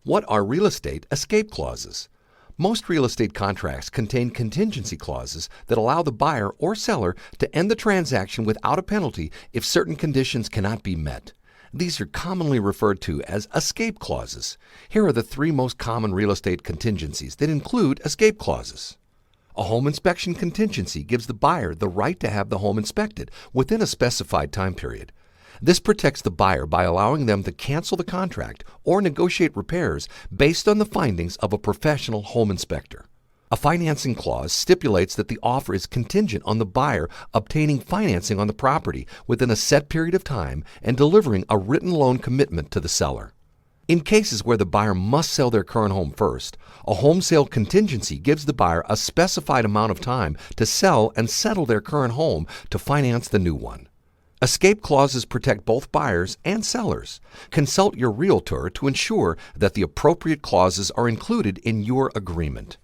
What are real estate escape clauses? Most real estate contracts contain contingency clauses that allow the buyer or seller to end the transaction without a penalty if certain conditions cannot be met. These are commonly referred to as escape clauses. Here are the three most common real estate contingencies that include escape clauses. A home inspection contingency gives the buyer the right to have the home inspected within a specified time period. This protects the buyer by allowing them to cancel the contract or negotiate repairs based on the findings of a professional home inspector. A financing clause stipulates that the offer is contingent on the buyer obtaining financing on the property within a set period of time and delivering a written loan commitment to the seller. In cases where the buyer must sell their current home first, a home sale contingency gives the buyer a specified amount of time to sell and settle their current home to finance the new one. Escape clauses protect both buyers and sellers. Consult your realtor to ensure that the appropriate clauses are included in your agreement.